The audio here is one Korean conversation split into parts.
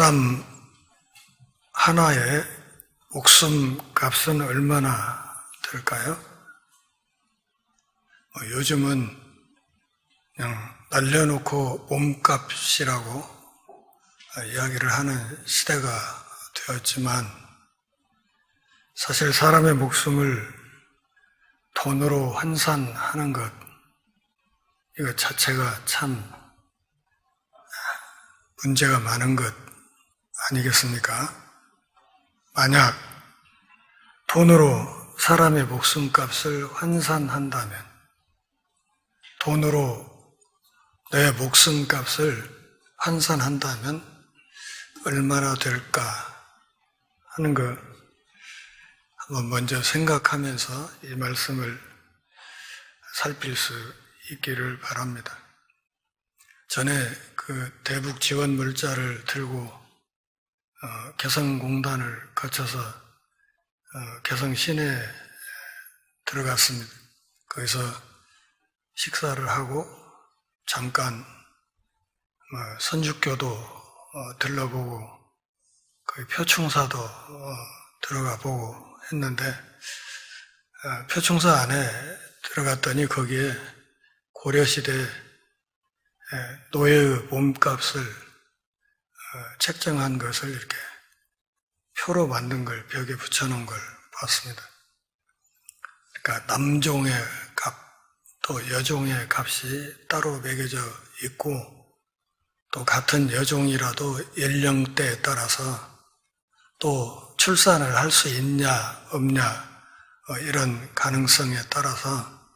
사람 하나의 목숨 값은 얼마나 될까요? 요즘은 그냥 날려놓고 몸값이라고 이야기를 하는 시대가 되었지만, 사실 사람의 목숨을 돈으로 환산하는 것, 이것 자체가 참 문제가 많은 것 아니겠습니까? 만약 돈으로 사람의 목숨값을 환산한다면, 돈으로 내 목숨값을 환산한다면 얼마나 될까 하는 거 한번 먼저 생각하면서 이 말씀을 살필 수 있기를 바랍니다. 전에 그 대북 지원 물자를 들고 개성공단을 거쳐서 개성 시내에 들어갔습니다. 거기서 식사를 하고 잠깐 선주교도 들러보고 거기 표충사도 들어가 보고 했는데, 표충사 안에 들어갔더니 거기에 고려시대 노예의 몸값을 책정한 것을 이렇게 표로 만든 걸 벽에 붙여놓은 걸 봤습니다. 그러니까 남종의 값, 또 여종의 값이 따로 매겨져 있고, 또 같은 여종이라도 연령대에 따라서 또 출산을 할 수 있냐 없냐 이런 가능성에 따라서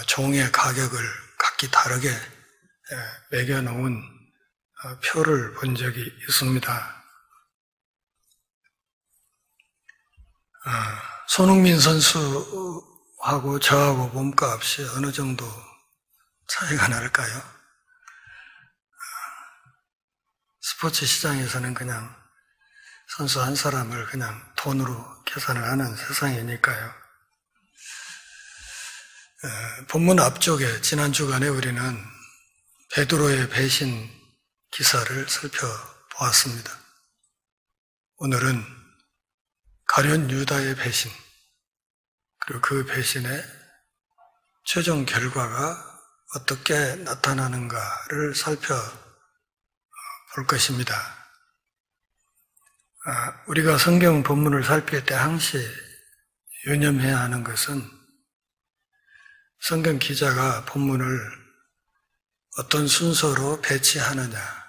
종의 가격을 각기 다르게 매겨놓은 표를 본 적이 있습니다. 손흥민 선수하고 저하고 몸값이 어느 정도 차이가 날까요? 스포츠 시장에서는 그냥 선수 한 사람을 그냥 돈으로 계산을 하는 세상이니까요. 본문 앞쪽에 지난 주간에 우리는 베드로의 배신 기사를 살펴보았습니다. 오늘은 가룟 유다의 배신, 그리고 그 배신의 최종 결과가 어떻게 나타나는가를 살펴볼 것입니다. 우리가 성경 본문을 살필 때 항시 유념해야 하는 것은, 성경 기자가 본문을 어떤 순서로 배치하느냐,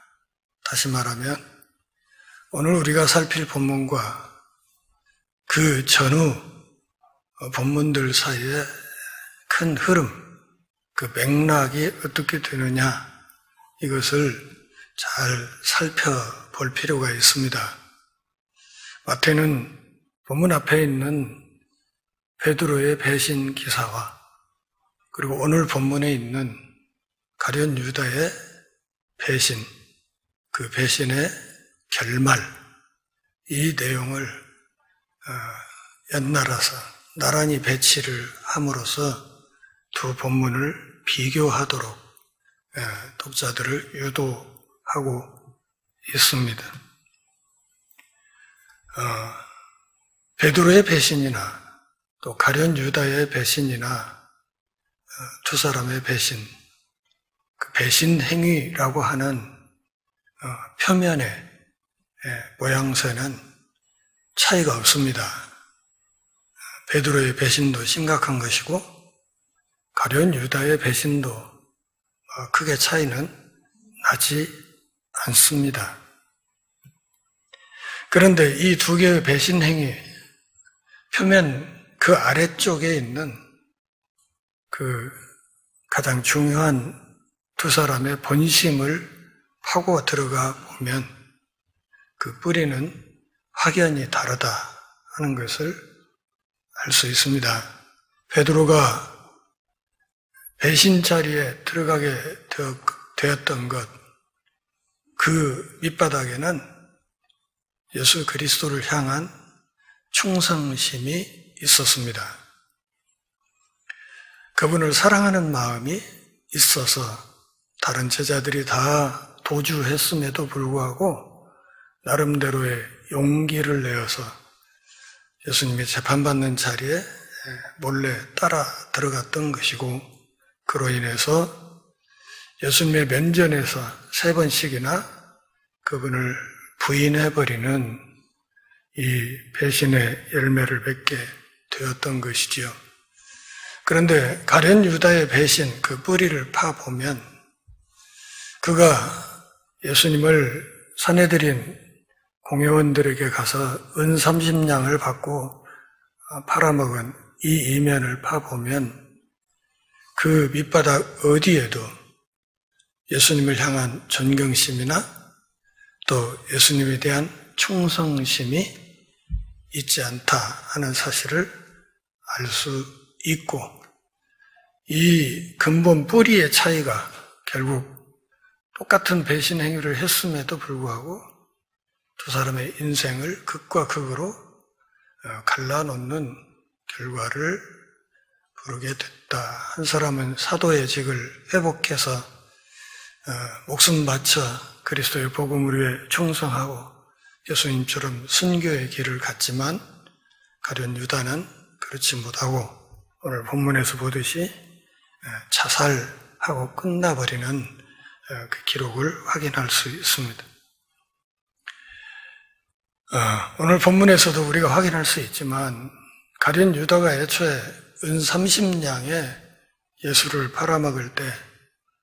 다시 말하면 오늘 우리가 살필 본문과 그 전후 본문들 사이에 큰 흐름, 그 맥락이 어떻게 되느냐, 이것을 잘 살펴볼 필요가 있습니다. 마태는 본문 앞에 있는 베드로의 배신 기사와, 그리고 오늘 본문에 있는 가룟 유다의 배신, 그 배신의 결말, 이 내용을 연달아서 나란히 배치를 함으로써 두 본문을 비교하도록 독자들을 유도하고 있습니다. 베드로의 배신이나 또 가룟 유다의 배신이나 두 사람의 배신, 그 배신 행위라고 하는 표면의 모양새는 차이가 없습니다. 베드로의 배신도 심각한 것이고 가룟 유다의 배신도 크게 차이는 나지 않습니다. 그런데 이 두 개의 배신 행위, 표면 그 아래쪽에 있는 그 가장 중요한 두 사람의 본심을 파고 들어가 보면 그 뿌리는 확연히 다르다 하는 것을 알 수 있습니다. 베드로가 배신 자리에 들어가게 되었던 것, 그 밑바닥에는 예수 그리스도를 향한 충성심이 있었습니다. 그분을 사랑하는 마음이 있어서 다른 제자들이 다 도주했음에도 불구하고 나름대로의 용기를 내어서 예수님이 재판받는 자리에 몰래 따라 들어갔던 것이고, 그로 인해서 예수님의 면전에서 3번씩이나 그분을 부인해버리는 이 배신의 열매를 맺게 되었던 것이지요. 그런데 가룟 유다의 배신, 그 뿌리를 파보면 그가 예수님을 산헤드린 공회원들에게 가서 은 30냥을 받고 팔아먹은 이 이면을 파보면 그 밑바닥 어디에도 예수님을 향한 존경심이나 또 예수님에 대한 충성심이 있지 않다 하는 사실을 알 수 있고, 이 근본 뿌리의 차이가 결국 똑같은 배신 행위를 했음에도 불구하고 두 사람의 인생을 극과 극으로 갈라놓는 결과를 부르게 됐다. 한 사람은 사도의 직을 회복해서 목숨 바쳐 그리스도의 복음을 위해 충성하고 예수님처럼 순교의 길을 갔지만, 가룟 유다는 그렇지 못하고 오늘 본문에서 보듯이 자살하고 끝나버리는 그 기록을 확인할 수 있습니다. 오늘 본문에서도 우리가 확인할 수 있지만, 가룟 유다가 애초에 은 30냥에 예수를 팔아먹을 때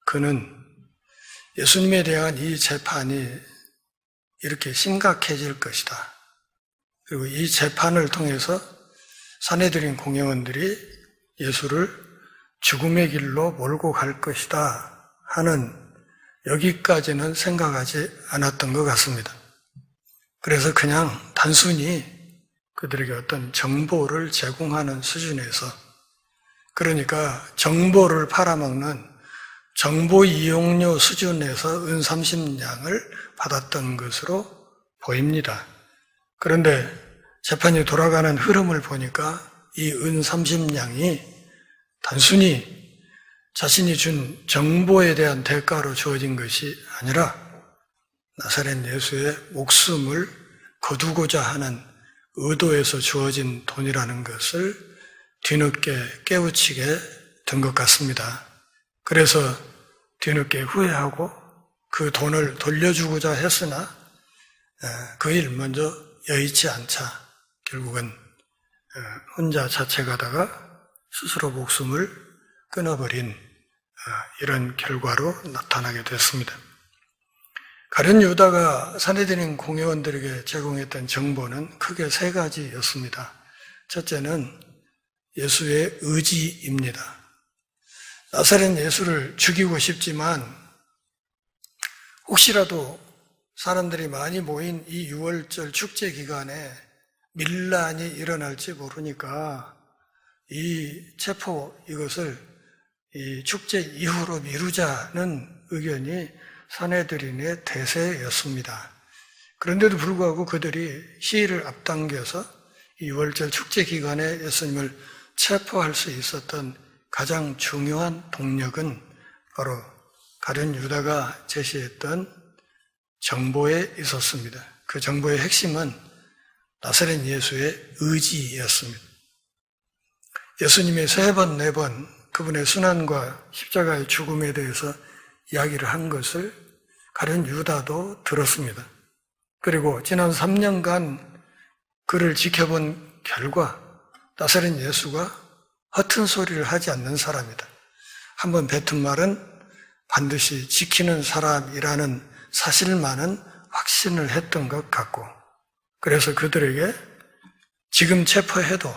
그는 예수님에 대한 이 재판이 이렇게 심각해질 것이다. 그리고 이 재판을 통해서 산헤드린 공회원들이 예수를 죽음의 길로 몰고 갈 것이다 하는, 여기까지는 생각하지 않았던 것 같습니다. 그래서 그냥 단순히 그들에게 어떤 정보를 제공하는 수준에서, 그러니까 정보를 팔아먹는 정보 이용료 수준에서 은 30냥을 받았던 것으로 보입니다. 그런데 재판이 돌아가는 흐름을 보니까 이 은 30냥이 단순히 자신이 준 정보에 대한 대가로 주어진 것이 아니라 나사렛 예수의 목숨을 거두고자 하는 의도에서 주어진 돈이라는 것을 뒤늦게 깨우치게 된 것 같습니다. 그래서 뒤늦게 후회하고 그 돈을 돌려주고자 했으나 그 일 먼저 여의치 않자 결국은 혼자 자책하다가 스스로 목숨을 끊어버린 이런 결과로 나타나게 됐습니다. 가룟 유다가 산헤드린 공회원들에게 제공했던 정보는 크게 3가지였습니다. 첫째는 예수의 의지입니다. 나사렛 예수를 죽이고 싶지만 혹시라도 사람들이 많이 모인 이 6월절 축제 기간에 밀란이 일어날지 모르니까 이 체포, 이것을 이 축제 이후로 미루자는 의견이 산헤드린의 대세였습니다. 그런데도 불구하고 그들이 시일을 앞당겨서 이 6월절 축제 기간에 예수님을 체포할 수 있었던 가장 중요한 동력은 바로 가룟 유다가 제시했던 정보에 있었습니다. 그 정보의 핵심은 나사렛 예수의 의지였습니다. 예수님이 3번, 4번 그분의 순환과 십자가의 죽음에 대해서 이야기를 한 것을 가룟 유다도 들었습니다. 그리고 지난 3년간 그를 지켜본 결과 나사렛 예수가 허튼 소리를 하지 않는 사람이다. 한번 뱉은 말은 반드시 지키는 사람이라는 사실만은 확신을 했던 것 같고, 그래서 그들에게 지금 체포해도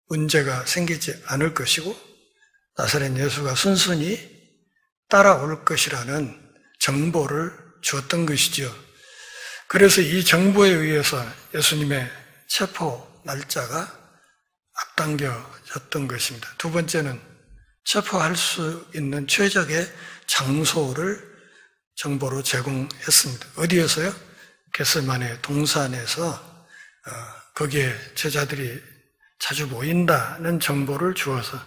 문제가 생기지 않을 것이고 나사렛 예수가 순순히 따라올 것이라는 정보를 주었던 것이죠. 그래서 이 정보에 의해서 예수님의 체포 날짜가 앞당겨졌던 것입니다. 두 번째는 체포할 수 있는 최적의 장소를 정보로 제공했습니다. 어디에서요? 겟세마네 동산에서 거기에 제자들이 자주 모인다는 정보를 주어서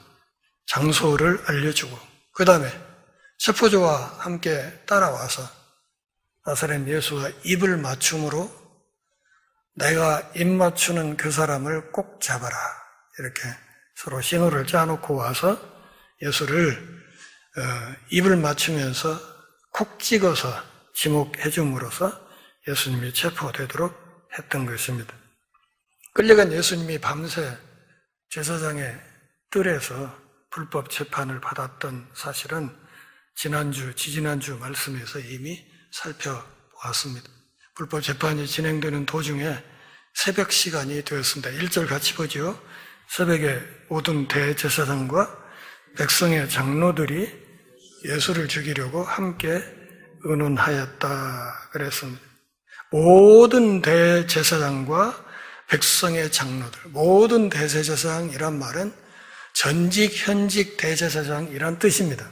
장소를 알려주고, 그 다음에 체포조와 함께 따라와서 나사렛 예수와 입을 맞춤으로 내가 입 맞추는 그 사람을 꼭 잡아라. 이렇게 서로 신호를 짜놓고 와서 예수를 입을 맞추면서 콕 찍어서 지목해 줌으로써 예수님이 체포되도록 했던 것입니다. 끌려간 예수님이 밤새 제사장의 뜰에서 불법 재판을 받았던 사실은 지지난주 말씀에서 이미 살펴보았습니다. 불법 재판이 진행되는 도중에 새벽 시간이 되었습니다. 1절 같이 보죠. 새벽에 모든 대제사장과 백성의 장로들이 예수를 죽이려고 함께 의논하였다 그랬습니다. 모든 대제사장과 백성의 장로들, 모든 대제사장이란 말은 전직, 현직 대제사장이란 뜻입니다.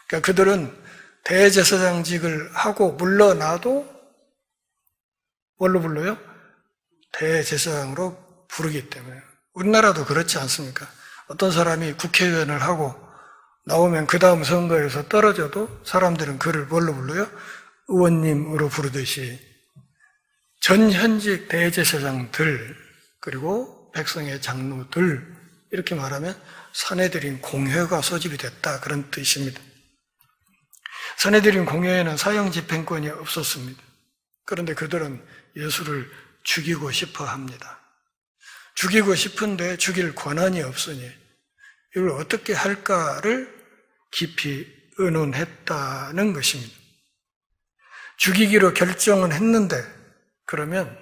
그러니까 그들은 대제사장직을 하고 물러나도 뭘로 불러요? 대제사장으로 부르기 때문에. 우리나라도 그렇지 않습니까? 어떤 사람이 국회의원을 하고 나오면 그 다음 선거에서 떨어져도 사람들은 그를 뭘로 불러요? 의원님으로 부르듯이 전현직 대제사장들 그리고 백성의 장로들 이렇게 말하면 사내들인 공회가 소집이 됐다 그런 뜻입니다. 사내들인 공회에는 사형 집행권이 없었습니다. 그런데 그들은 예수를 죽이고 싶어 합니다. 죽이고 싶은데 죽일 권한이 없으니 이걸 어떻게 할까를 깊이 의논했다는 것입니다. 죽이기로 결정은 했는데 그러면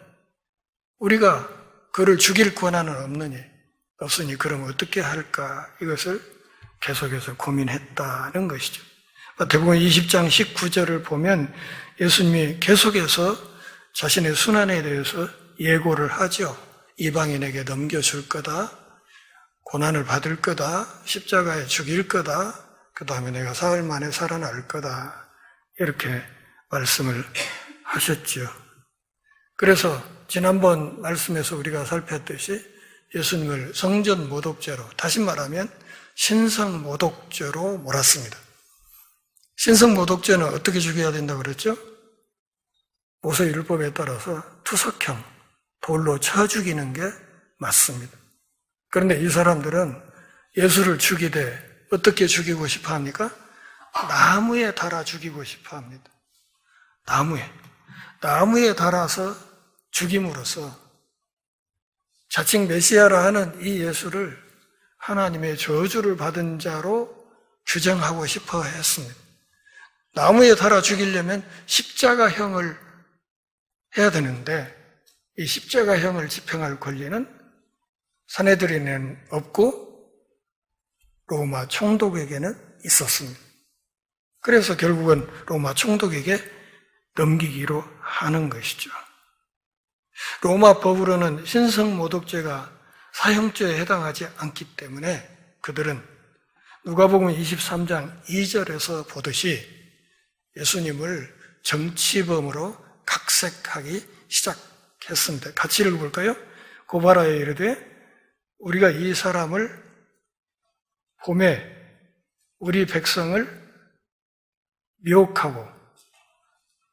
우리가 그를 죽일 권한은 없으니 그럼 어떻게 할까 이것을 계속해서 고민했다는 것이죠. 마태복음 20장 19절을 보면 예수님이 계속해서 자신의 순환에 대해서 예고를 하죠. 이방인에게 넘겨줄 거다, 고난을 받을 거다, 십자가에 죽일 거다, 그 다음에 내가 사흘 만에 살아날 거다 이렇게 말씀을 하셨죠. 그래서 지난번 말씀에서 우리가 살폈듯이 예수님을 성전 모독죄로, 다시 말하면 신성 모독죄로 몰았습니다. 신성 모독죄는 어떻게 죽여야 된다고 그랬죠? 모세율법에 따라서 투석형, 돌로 쳐 죽이는 게 맞습니다. 그런데 이 사람들은 예수를 죽이되 어떻게 죽이고 싶어 합니까? 나무에 달아 죽이고 싶어 합니다. 나무에 달아서 죽임으로써 자칭 메시아라 하는 이 예수를 하나님의 저주를 받은 자로 규정하고 싶어 했습니다. 나무에 달아 죽이려면 십자가형을 해야 되는데 이 십자가형을 집행할 권리는 사내들에게는 없고 로마 총독에게는 있었습니다. 그래서 결국은 로마 총독에게 넘기기로 하는 것이죠. 로마 법으로는 신성모독죄가 사형죄에 해당하지 않기 때문에 그들은 누가복음 23장 2절에서 보듯이 예수님을 정치범으로 각색하기 시작했습니다. 같이 읽어볼까요? 고발하여 이르되 우리가 이 사람을 봄에 우리 백성을 미혹하고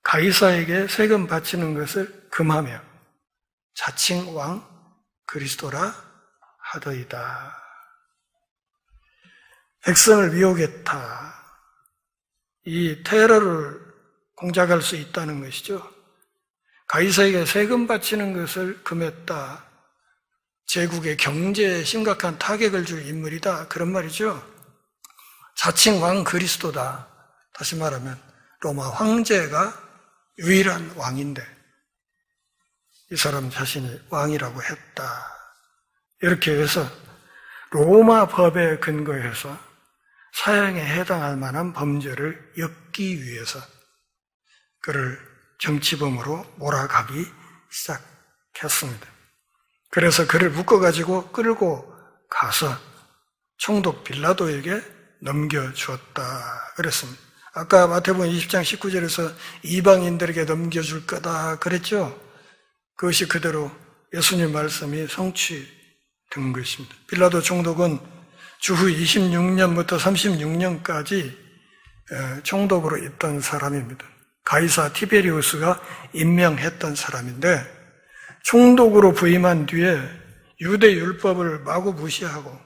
가이사에게 세금 바치는 것을 금하며 자칭 왕 그리스도라 하더이다. 백성을 미혹했다. 이 테러를 공작할 수 있다는 것이죠. 가이사에게 세금 바치는 것을 금했다. 제국의 경제에 심각한 타격을 줄 인물이다. 그런 말이죠. 자칭 왕 그리스도다. 다시 말하면 로마 황제가 유일한 왕인데 이 사람 자신이 왕이라고 했다. 이렇게 해서 로마 법에 근거해서 사형에 해당할 만한 범죄를 엮기 위해서 그를 정치범으로 몰아가기 시작했습니다. 그래서 그를 묶어가지고 끌고 가서 총독 빌라도에게 넘겨주었다 그랬습니다. 아까 마태복음 20장 19절에서 이방인들에게 넘겨줄 거다 그랬죠? 그것이 그대로 예수님 말씀이 성취된 것입니다. 빌라도 총독은 주후 26년부터 36년까지 총독으로 있던 사람입니다. 가이사 티베리우스가 임명했던 사람인데 총독으로 부임한 뒤에 유대 율법을 마구 무시하고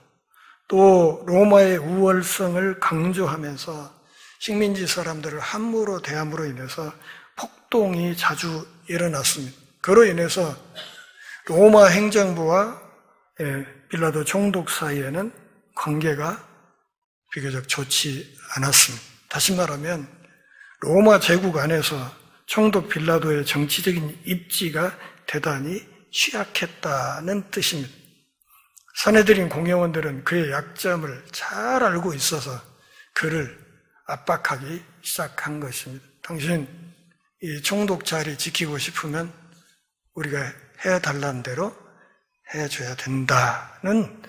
또 로마의 우월성을 강조하면서 식민지 사람들을 함부로 대함으로 인해서 폭동이 자주 일어났습니다. 그로 인해서 로마 행정부와 빌라도 총독 사이에는 관계가 비교적 좋지 않았습니다. 다시 말하면 로마 제국 안에서 총독 빌라도의 정치적인 입지가 대단히 취약했다는 뜻입니다. 사내들인 공회원들은 그의 약점을 잘 알고 있어서 그를 압박하기 시작한 것입니다. 당신 이 총독 자리 지키고 싶으면 우리가 해달라는 대로 해줘야 된다는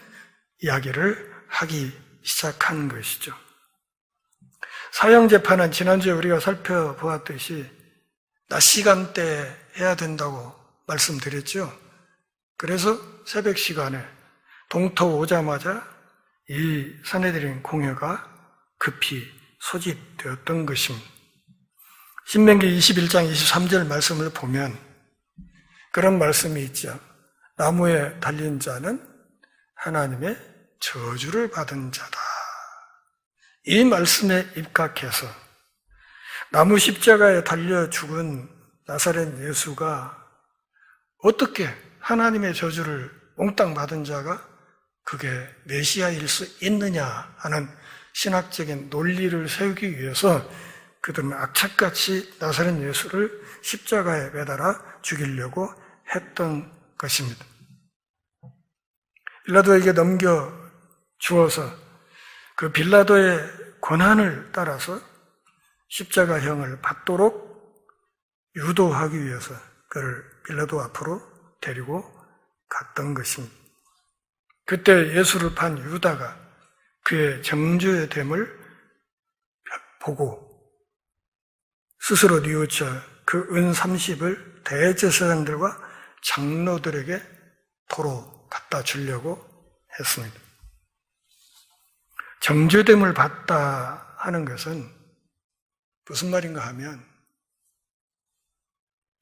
이야기를 하기 시작한 것이죠. 사형재판은 지난주에 우리가 살펴보았듯이 낮 시간대 해야 된다고 말씀드렸죠. 그래서 새벽 시간에 동터 오자마자 이 사내들인 공회가 급히 소집되었던 것입니다. 신명기 21장 23절 말씀을 보면 그런 말씀이 있죠. 나무에 달린 자는 하나님의 저주를 받은 자다. 이 말씀에 입각해서 나무 십자가에 달려 죽은 나사렛 예수가 어떻게 하나님의 저주를 몽땅 받은 자가 그게 메시아일 수 있느냐 하는 신학적인 논리를 세우기 위해서 그들은 악착같이 나사렛 예수를 십자가에 매달아 죽이려고 했던 것입니다. 빌라도에게 넘겨 주어서 그 빌라도의 권한을 따라서 십자가형을 받도록 유도하기 위해서 그를 빌라도 앞으로 데리고 갔던 것입니다. 그때 예수를 판 유다가 그의 정죄의 됨을 보고 스스로 뉘우쳐 그 은 30을 대제사장들과 장로들에게 도로 갖다 주려고 했습니다. 정죄됨을 받다 하는 것은 무슨 말인가 하면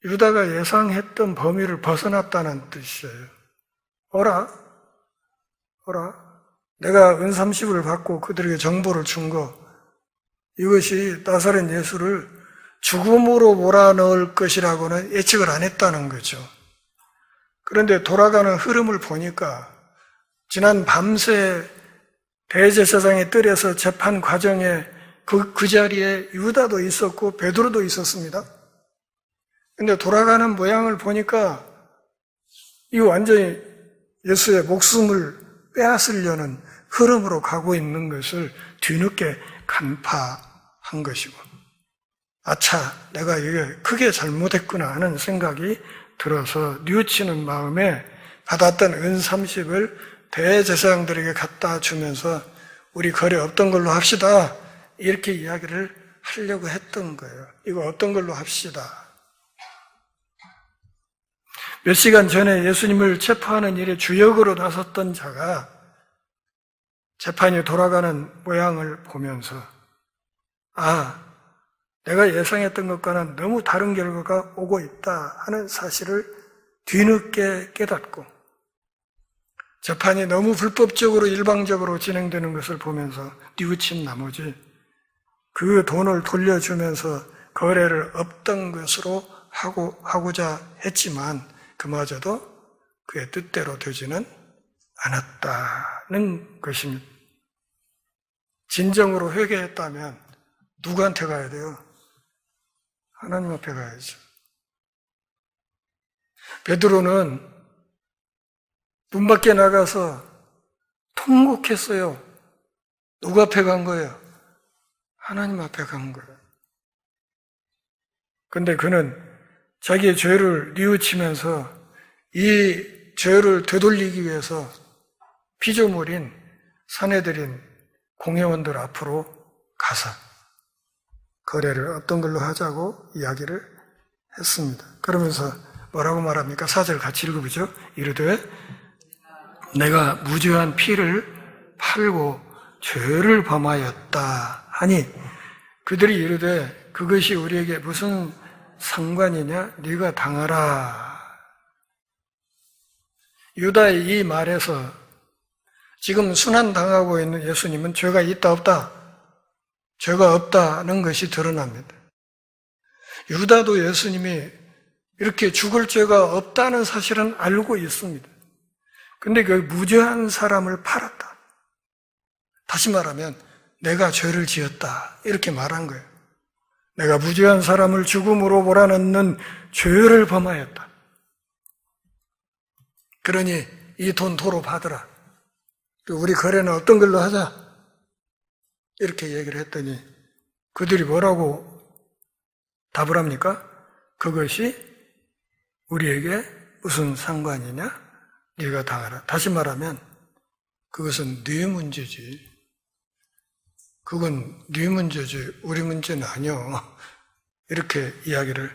유다가 예상했던 범위를 벗어났다는 뜻이에요. 어라? 내가 은 30을 받고 그들에게 정보를 준 거, 이것이 나사렛 예수를 죽음으로 몰아넣을 것이라고는 예측을 안 했다는 거죠. 그런데 돌아가는 흐름을 보니까 지난 밤새 대제사장의 뜰에서 재판 과정에 그 자리에 유다도 있었고 베드로도 있었습니다. 근데 돌아가는 모양을 보니까 이거 완전히 예수의 목숨을 빼앗으려는 흐름으로 가고 있는 것을 뒤늦게 간파한 것이고, 아차, 내가 이게 크게 잘못했구나 하는 생각이 들어서 뉘우치는 마음에 받았던 은 30을 대제사장들에게 갖다 주면서 우리 거래 없던 걸로 합시다, 이렇게 이야기를 하려고 했던 거예요. 이거 없던 걸로 합시다. 몇 시간 전에 예수님을 체포하는 일에 주역으로 나섰던 자가 재판이 돌아가는 모양을 보면서 내가 예상했던 것과는 너무 다른 결과가 오고 있다 하는 사실을 뒤늦게 깨닫고 재판이 너무 불법적으로 일방적으로 진행되는 것을 보면서 뉘우친 나머지 그 돈을 돌려주면서 거래를 없던 것으로 하고자 했지만 그마저도 그의 뜻대로 되지는 않았다는 것입니다. 진정으로 회개했다면 누구한테 가야 돼요? 하나님 앞에 가야죠. 베드로는 문 밖에 나가서 통곡했어요. 누구 앞에 간 거예요? 하나님 앞에 간 거예요. 근데 그는 자기의 죄를 뉘우치면서 이 죄를 되돌리기 위해서 피조물인 사내들인 공회원들 앞으로 가서 거래를 어떤 걸로 하자고 이야기를 했습니다. 그러면서 뭐라고 말합니까? 4절 같이 읽어보죠. 이르되 내가 무죄한 피를 팔고 죄를 범하였다 하니 그들이 이르되 그것이 우리에게 무슨 상관이냐? 네가 당하라. 유다의 이 말에서 지금 순환당하고 있는 예수님은 죄가 있다 없다? 죄가 없다는 것이 드러납니다. 유다도 예수님이 이렇게 죽을 죄가 없다는 사실은 알고 있습니다. 근데 그 무죄한 사람을 팔았다. 다시 말하면 내가 죄를 지었다 이렇게 말한 거예요. 내가 무죄한 사람을 죽음으로 몰아넣는 죄를 범하였다. 그러니 이 돈 도로 받으라. 우리 거래는 어떤 걸로 하자. 이렇게 얘기를 했더니 그들이 뭐라고 답을 합니까? 그것이 우리에게 무슨 상관이냐? 네가 당하라. 다시 말하면 그것은 네 문제지. 그건 네 문제지 우리 문제는 아니요. 이렇게 이야기를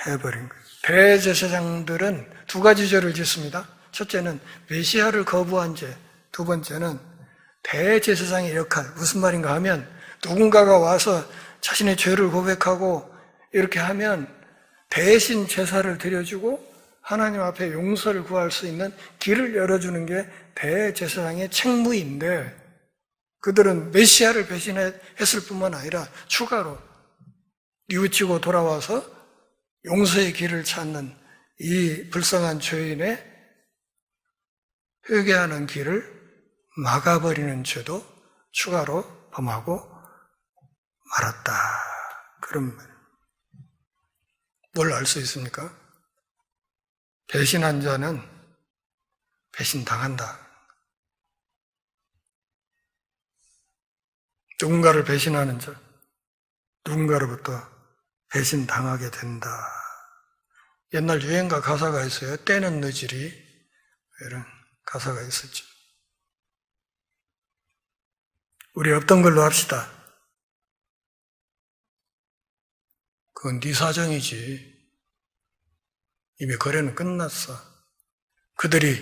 해버린 거예요. 대제사장들은 두 가지 죄를 짓습니다. 첫째는 메시아를 거부한 죄, 두 번째는 대제사장의 역할. 무슨 말인가 하면 누군가가 와서 자신의 죄를 고백하고 이렇게 하면 대신 제사를 드려주고 하나님 앞에 용서를 구할 수 있는 길을 열어주는 게 대제사장의 책무인데 그들은 메시아를 배신했을 뿐만 아니라 추가로 뉘우치고 돌아와서 용서의 길을 찾는 이 불쌍한 죄인의 회개하는 길을 막아버리는 죄도 추가로 범하고 말았다. 그런 말. 뭘 알 수 있습니까? 배신한 자는 배신당한다. 누군가를 배신하는 자, 누군가로부터 배신당하게 된다. 옛날 유행가 가사가 있어요. 때는 늦으리 이런 가사가 있었죠. 우리 없던 걸로 합시다. 그건 네 사정이지. 이미 거래는 끝났어. 그들이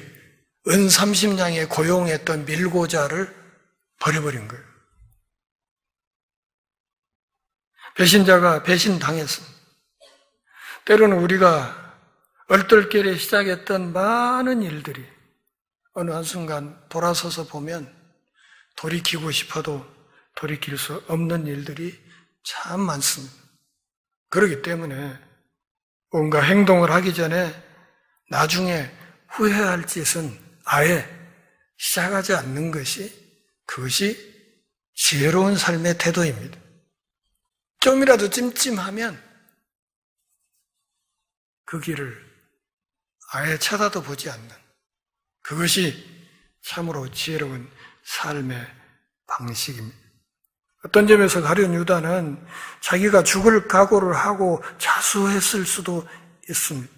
은 30냥에 고용했던 밀고자를 버려버린 거예요. 배신자가 배신당했습니다. 때로는 우리가 얼떨결에 시작했던 많은 일들이 어느 한순간 돌아서서 보면 돌이키고 싶어도 돌이킬 수 없는 일들이 참 많습니다. 그렇기 때문에 뭔가 행동을 하기 전에 나중에 후회할 짓은 아예 시작하지 않는 것이 그것이 지혜로운 삶의 태도입니다. 좀이라도 찜찜하면 그 길을 아예 쳐다도 보지 않는 그것이 참으로 지혜로운 삶의 방식입니다. 어떤 점에서 가룟 유다는 자기가 죽을 각오를 하고 자수했을 수도 있습니다.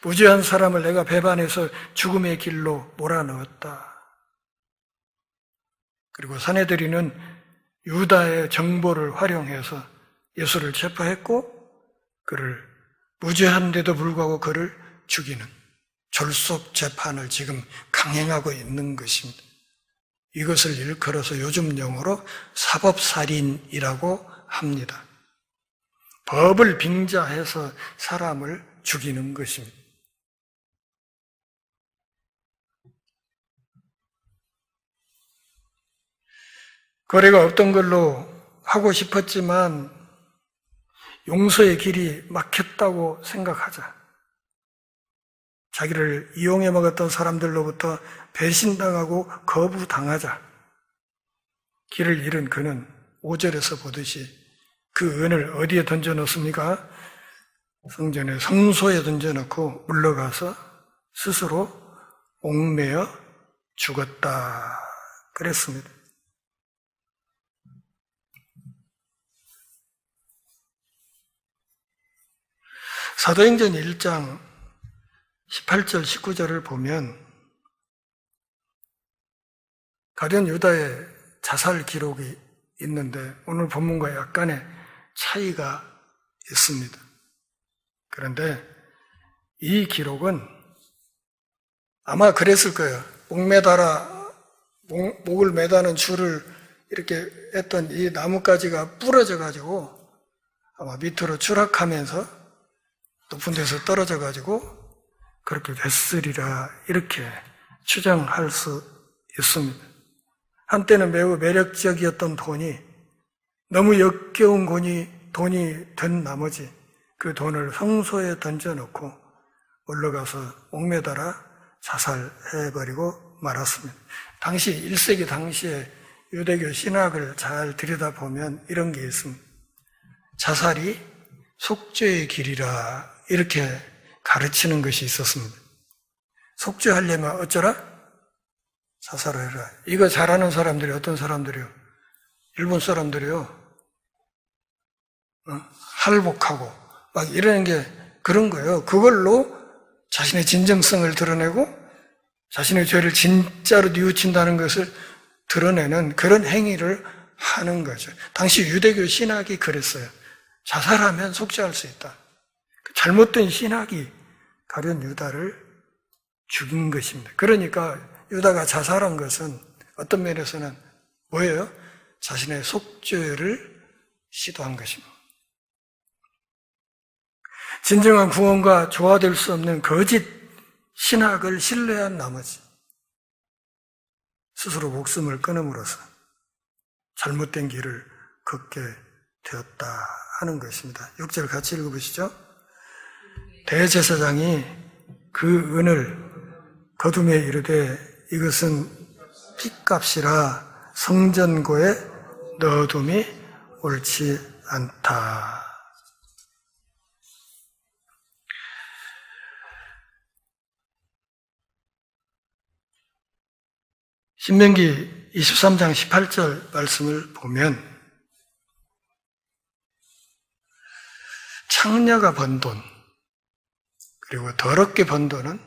무죄한 사람을 내가 배반해서 죽음의 길로 몰아넣었다. 그리고 사내들이는 유다의 정보를 활용해서 예수를 체포했고 그를 무죄한데도 불구하고 그를 죽이는 졸속 재판을 지금 강행하고 있는 것입니다. 이것을 일컬어서 요즘 용어로 사법살인이라고 합니다. 법을 빙자해서 사람을 죽이는 것입니다. 거래가 없던 걸로 하고 싶었지만 용서의 길이 막혔다고 생각하자. 자기를 이용해 먹었던 사람들로부터 배신당하고 거부당하자. 길을 잃은 그는 5절에서 보듯이 그 은을 어디에 던져놓습니까? 성전의 성소에 던져놓고 물러가서 스스로 옥매어 죽었다. 그랬습니다. 사도행전 1장 18절, 19절을 보면 가룟 유다의 자살 기록이 있는데 오늘 본문과 약간의 차이가 있습니다. 그런데 이 기록은 아마 그랬을 거예요. 목을 매다는 줄을 이렇게 했던 이 나뭇가지가 부러져 가지고 아마 밑으로 추락하면서 높은 데서 떨어져 가지고 그렇게 됐으리라 이렇게 추정할 수 있습니다. 한때는 매우 매력적이었던 돈이 너무 역겨운 돈이 된 나머지 그 돈을 성소에 던져놓고 올라가서 목매달아 자살해버리고 말았습니다. 당시 1세기 당시에 유대교 신학을 잘 들여다보면 이런 게 있습니다. 자살이 속죄의 길이라 이렇게 가르치는 것이 있었습니다. 속죄하려면 어쩌라? 자살을 해라. 이거 잘하는 사람들이 어떤 사람들이요? 일본 사람들이요. 할복하고 막 이러는 게 그런 거예요. 그걸로 자신의 진정성을 드러내고 자신의 죄를 진짜로 뉘우친다는 것을 드러내는 그런 행위를 하는 거죠. 당시 유대교 신학이 그랬어요. 자살하면 속죄할 수 있다. 잘못된 신학이 가룟 유다를 죽인 것입니다. 그러니까 유다가 자살한 것은 어떤 면에서는 뭐예요? 자신의 속죄를 시도한 것입니다. 진정한 구원과 조화될 수 없는 거짓 신학을 신뢰한 나머지 스스로 목숨을 끊음으로써 잘못된 길을 걷게 되었다 하는 것입니다. 6절 같이 읽어보시죠. 대제사장이 그 은을 거두매 이르되 이것은 핏값이라 성전고에 넣어둠이 옳지 않다. 신명기 23장 18절 말씀을 보면 창녀가 번 돈 그리고 더럽게 번 돈은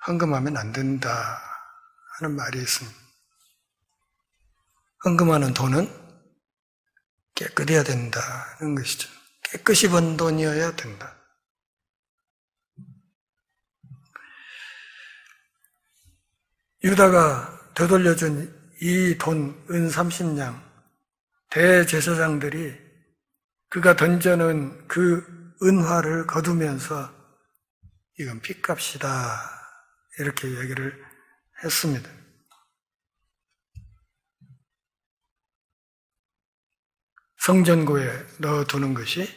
헌금하면 안 된다 하는 말이 있습니다. 헌금하는 돈은 깨끗해야 된다는 것이죠. 깨끗이 번 돈이어야 된다. 유다가 되돌려준 이 돈, 은 30냥, 대제사장들이 그가 던져놓은 그 은화를 거두면서 이건 핏값이다 이렇게 얘기를 했습니다. 성전고에 넣어두는 것이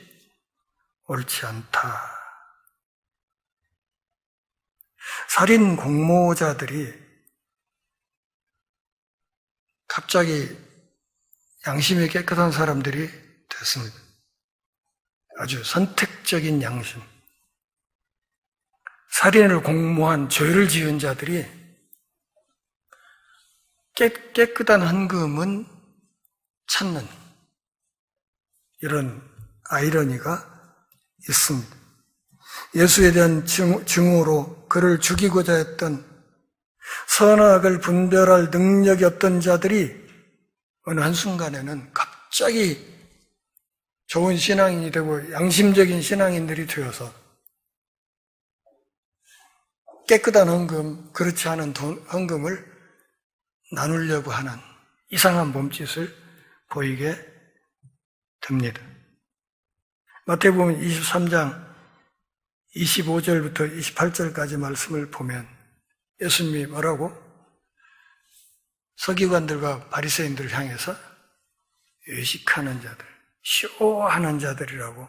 옳지 않다. 살인 공모자들이 갑자기 양심이 깨끗한 사람들이 됐습니다. 아주 선택적인 양심. 살인을 공모한 죄를 지은 자들이 깨끗한 헌금은 찾는 이런 아이러니가 있습니다. 예수에 대한 증오로 그를 죽이고자 했던 선악을 분별할 능력이 없던 자들이 어느 한순간에는 갑자기 좋은 신앙인이 되고 양심적인 신앙인들이 되어서 깨끗한 헌금, 그렇지 않은 헌금을 나누려고 하는 이상한 몸짓을 보이게 됩니다. 마태복음 23장 25절부터 28절까지 말씀을 보면 예수님이 뭐라고? 서기관들과 바리새인들을 향해서 외식하는 자들, 쇼하는 자들이라고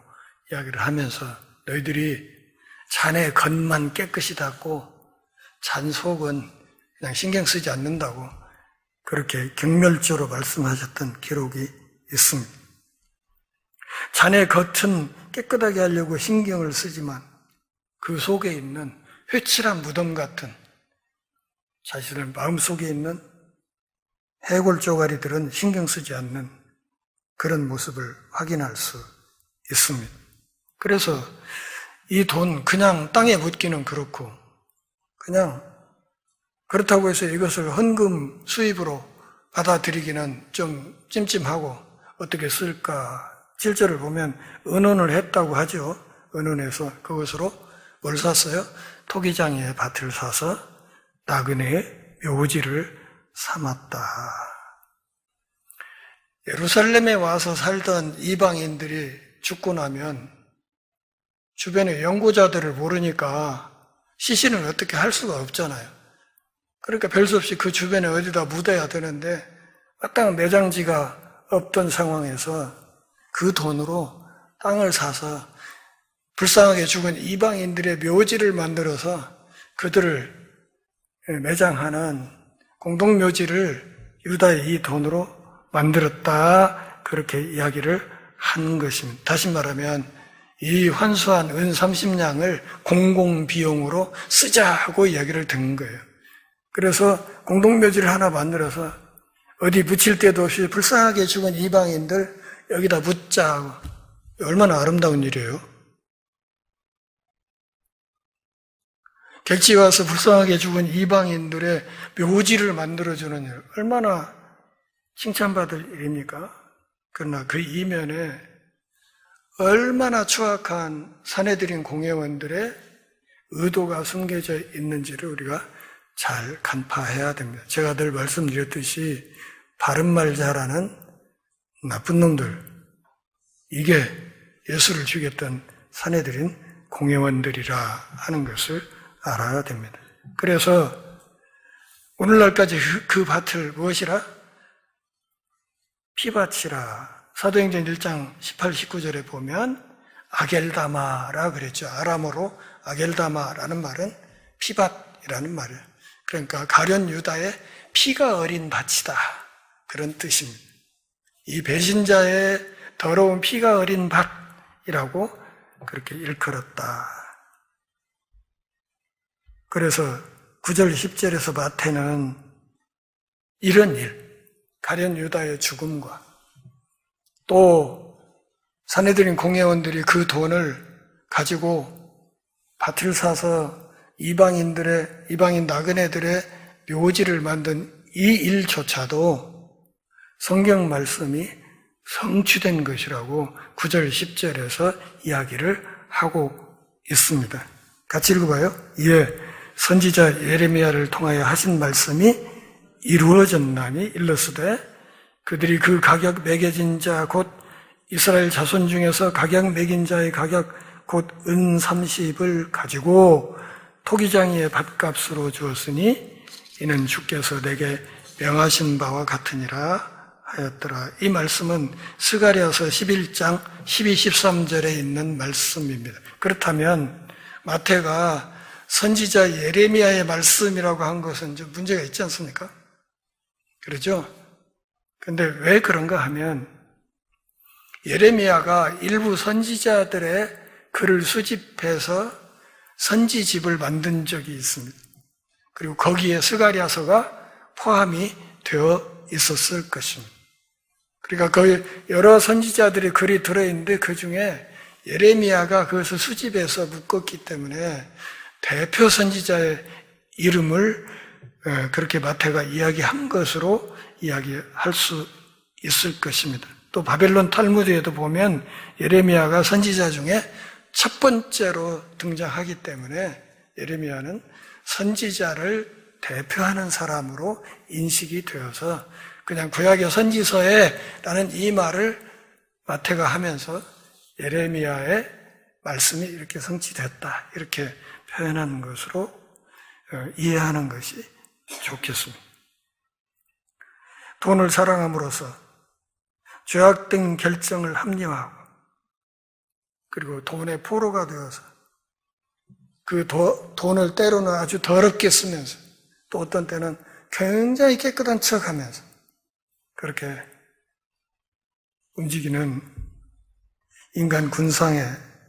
이야기를 하면서 너희들이 잔의 겉만 깨끗이 닦고 잔 속은 그냥 신경 쓰지 않는다고 그렇게 경멸조로 말씀하셨던 기록이 있습니다. 잔의 겉은 깨끗하게 하려고 신경을 쓰지만 그 속에 있는 회칠한 무덤 같은 자신의 마음속에 있는 해골 쪼가리들은 신경 쓰지 않는 그런 모습을 확인할 수 있습니다. 그래서 이 돈 그냥 땅에 묻기는 그렇고 그냥 그렇다고 해서 이것을 헌금 수입으로 받아들이기는 좀 찜찜하고 어떻게 쓸까? 7절을 보면 은혼을 했다고 하죠. 은혼해서 그것으로 뭘 샀어요? 토기장의 밭을 사서 나그네의 묘지를 삼았다. 예루살렘에 와서 살던 이방인들이 죽고 나면 주변의 연고자들을 모르니까 시신을 어떻게 할 수가 없잖아요. 그러니까 별 수 없이 그 주변에 어디다 묻어야 되는데 마땅한 매장지가 없던 상황에서 그 돈으로 땅을 사서 불쌍하게 죽은 이방인들의 묘지를 만들어서 그들을 매장하는 공동묘지를 유다의 이 돈으로 만들었다. 그렇게 이야기를 한 것입니다. 다시 말하면 이 환수한 은 30냥을 공공비용으로 쓰자고 이야기를 든 거예요. 그래서 공동묘지를 하나 만들어서 어디 묻힐 데도 없이 불쌍하게 죽은 이방인들 여기다 묻자고. 얼마나 아름다운 일이에요. 객지 와서 불쌍하게 죽은 이방인들의 묘지를 만들어주는 일, 얼마나 칭찬받을 일입니까? 그러나 그 이면에 얼마나 추악한 사내들인 공회원들의 의도가 숨겨져 있는지를 우리가 잘 간파해야 됩니다. 제가 늘 말씀드렸듯이 바른말 잘하는 나쁜 놈들, 이게 예수를 죽였던 사내들인 공회원들이라 하는 것을 알아야 됩니다. 그래서 오늘날까지 그 밭을 무엇이라? 피밭이라. 사도행전 1장 18, 19절에 보면 아겔다마라 그랬죠. 아람어로 아겔다마라는 말은 피밭이라는 말이에요. 그러니까 가룟 유다의 피가 어린 밭이다. 그런 뜻입니다. 이 배신자의 더러운 피가 어린 밭이라고 그렇게 일컬었다. 그래서 9절 10절에서 마태는 이런 일, 가룟 유다의 죽음과 또 사내들인 공회원들이 그 돈을 가지고 밭을 사서 이방인 나그네들의 묘지를 만든 이 일조차도 성경 말씀이 성취된 것이라고 9절 10절에서 이야기를 하고 있습니다. 같이 읽어봐요. 이에 선지자 예레미야를 통하여 하신 말씀이 이루어졌나니 일러스되 그들이 그 가격 매겨진 자 곧 이스라엘 자손 중에서 가격 매긴 자의 가격 곧 은 30을 가지고 토기장이의 밭값으로 주었으니 이는 주께서 내게 명하신 바와 같으니라 하였더라. 이 말씀은 스가랴서 11장 12, 13절에 있는 말씀입니다. 그렇다면 마태가 선지자 예레미야의 말씀이라고 한 것은 좀 문제가 있지 않습니까? 그렇죠? 근데 왜 그런가 하면 예레미야가 일부 선지자들의 글을 수집해서 선지집을 만든 적이 있습니다. 그리고 거기에 스가랴서가 포함이 되어 있었을 것입니다. 그러니까 그 여러 선지자들의 글이 들어있는데 그 중에 예레미야가 그것을 수집해서 묶었기 때문에 대표 선지자의 이름을 그렇게 마태가 이야기한 것으로 이야기할 수 있을 것입니다. 또 바벨론 탈무드에도 보면 예레미야가 선지자 중에 첫 번째로 등장하기 때문에 예레미야는 선지자를 대표하는 사람으로 인식이 되어서 그냥 구약의 선지서에 라는 이 말을 마태가 하면서 예레미야의 말씀이 이렇게 성취됐다 이렇게 표현하는 것으로 이해하는 것이 좋겠습니다. 돈을 사랑함으로써 죄악된 결정을 합리화하고 그리고 돈의 포로가 되어서 그 돈을 때로는 아주 더럽게 쓰면서 또 어떤 때는 굉장히 깨끗한 척하면서 그렇게 움직이는 인간 군상의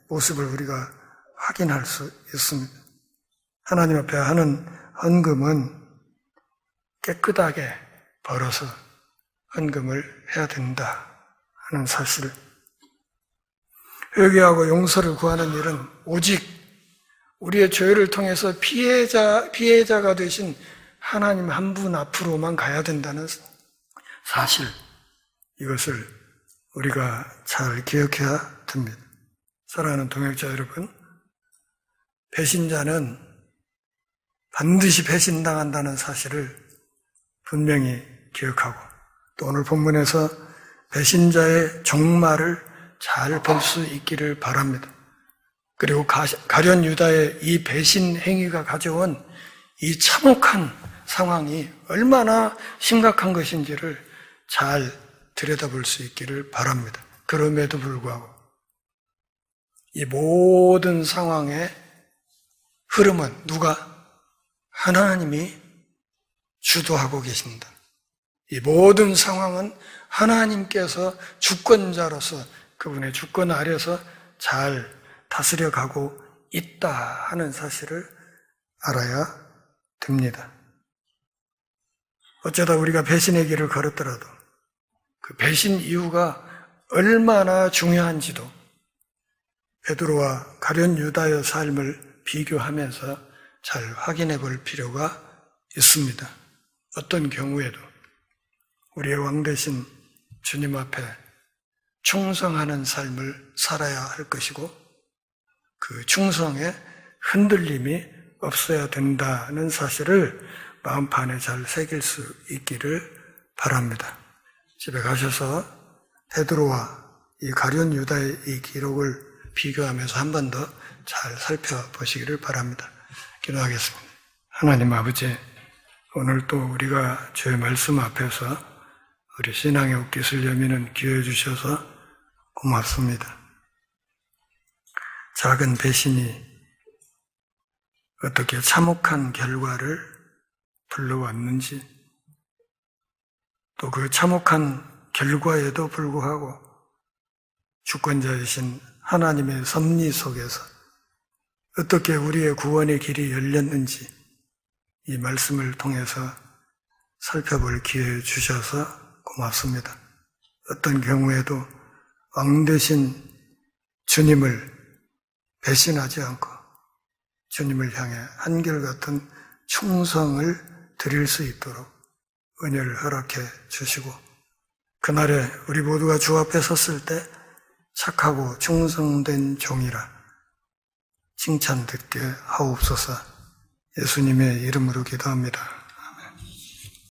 모습을 우리가 확인할 수 있습니다. 하나님 앞에 하는 헌금은 깨끗하게 벌어서 헌금을 해야 된다 하는 사실. 회개하고 용서를 구하는 일은 오직 우리의 죄를 통해서 피해자가 되신 하나님 한 분 앞으로만 가야 된다는 사실, 이것을 우리가 잘 기억해야 됩니다. 사랑하는 동역자 여러분, 배신자는 반드시 배신당한다는 사실을 분명히 기억하고 또 오늘 본문에서 배신자의 종말을 잘 볼 수 있기를 바랍니다. 그리고 가룟 유다의 이 배신 행위가 가져온 이 참혹한 상황이 얼마나 심각한 것인지를 잘 들여다볼 수 있기를 바랍니다. 그럼에도 불구하고 이 모든 상황의 흐름은 누가? 하나님이 주도하고 계십니다. 이 모든 상황은 하나님께서 주권자로서 그분의 주권 아래서 잘 다스려가고 있다 하는 사실을 알아야 됩니다. 어쩌다 우리가 배신의 길을 걸었더라도 그 배신 이유가 얼마나 중요한지도 베드로와 가룟 유다의 삶을 비교하면서 잘 확인해 볼 필요가 있습니다. 어떤 경우에도 우리의 왕 되신 주님 앞에 충성하는 삶을 살아야 할 것이고 그 충성에 흔들림이 없어야 된다는 사실을 마음판에 잘 새길 수 있기를 바랍니다. 집에 가셔서 베드로와 이 가룟 유다의 이 기록을 비교하면서 한 번 더 잘 살펴보시기를 바랍니다. 기도하겠습니다. 하나님 아버지, 오늘 또 우리가 주의 말씀 앞에서 우리 신앙의 옷깃을 여미는 기회 주셔서 고맙습니다. 작은 배신이 어떻게 참혹한 결과를 불러왔는지, 또 그 참혹한 결과에도 불구하고 주권자이신 하나님의 섭리 속에서 어떻게 우리의 구원의 길이 열렸는지 이 말씀을 통해서 살펴볼 기회 주셔서 고맙습니다. 어떤 경우에도 왕 되신 주님을 배신하지 않고 주님을 향해 한결같은 충성을 드릴 수 있도록 은혜를 허락해 주시고 그날에 우리 모두가 주 앞에 섰을 때 착하고 충성된 종이라 칭찬 듣게 하옵소서. 예수님의 이름으로 기도합니다.